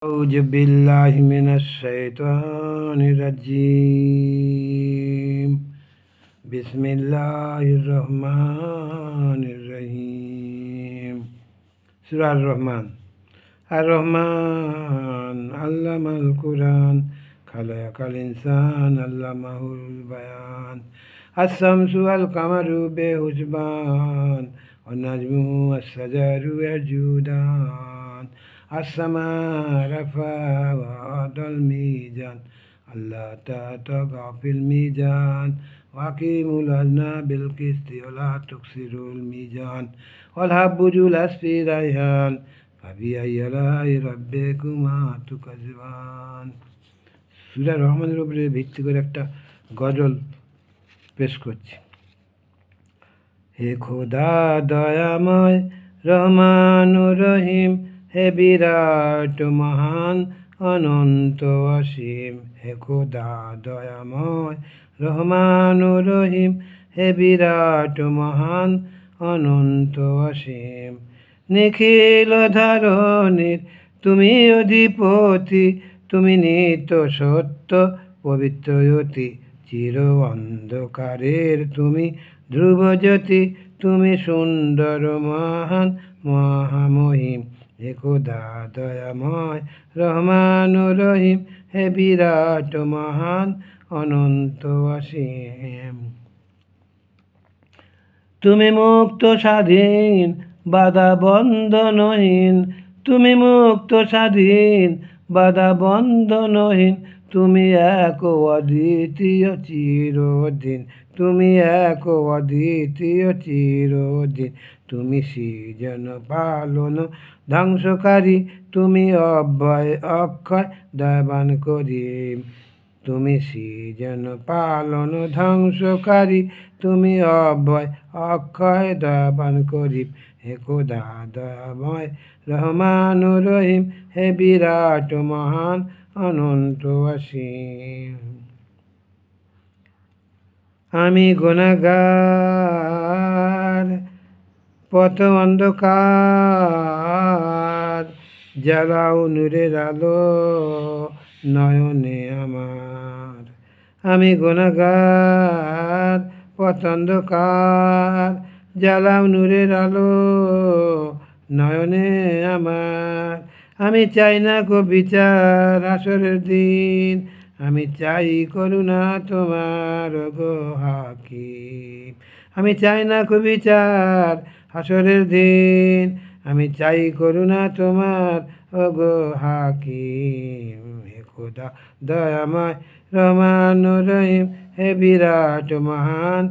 أعوذ بالله من الشيطان الرجيم بسم الله الرحمن الرحيم سورة الرحمن الرحمن علم القرآن خلق الإنسان علمه البيان الشمس والقمر بحسبان والنجم والشجر يسجدان السماء رفعها ووضع الميزان ألا تطغوا في الميزان وأقيموا الوزن بالقسط ولا تخسروا الميزان والحب ذو العصف ريحان فبأي آلاء ربكما تكذبان। সূরা রহমানের উপরে ভিত্তি করে একটা গজল পেশ করছি। হে খোদা দয়াময় রহমান রহিম, হে বিরাট মহান অনন্ত অসীম। হে খোদা দয়াময় রহমান রহিম, হে বিরাট মহান অনন্ত অসীম। নিখিল ধারণীর তুমি অধিপতি, তুমি নিত্য সত্য পবিত্র অতি। চির অন্ধকারের তুমি ধ্রুবজ্যোতি, তুমি সুন্দর মহান মহামহিম। হে খোদা দয়াময় রহমান রহিম, হে বিরাট মহান অনন্ত অসীম। তুমি মুক্ত স্বাধীন বাধা বন্ধনহীন, তুমি মুক্ত স্বাধীন বাধা বন্ধনহীন। তুমি এক অদ্বিতীয় চিরদিন, তুমি এক অদ্বিতীয় চিরদিন। তুমি সৃজন পালন ধ্বংসকারী, তুমি অব্যয় অক্ষয় দয়াবান করিম। তুমি সৃজন পালন ধ্বংসকারী, তুমি অব্যয় অক্ষয় দয়াবান করিম। হে খোদা দয়াময় রহমান রহিম, হে বিরাট মহান অনন্ত অসীম। আমি গুনাহগার পথ অন্ধকার, জ্বালাও নূরের আলো নয়নে আমার। আমি গুনাহগার পথ অন্ধকার, জ্বালাও নূরের আলো নয়নে আমার। আমি চাই না গো বিচার হাসরের দিন, আমি চাই করুণা তোমার গো হাকিম। আমি চাই না গো বিচার হাসরের দিন, আমি চাই করুণা তোমার গো হাকিম। হে খোদা দয়াময় রহমান রহিম, হে বিরাট মহান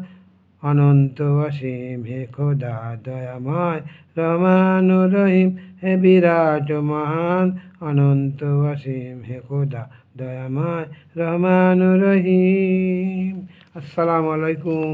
অনন্ত অসীম। হে খোদা দয়াময় রহমান রহিম, হে বিরাট মহান অনন্ত অসীম। হে খোদা দয়াময় রহমান রহিম। আসসালামু আলাইকুম।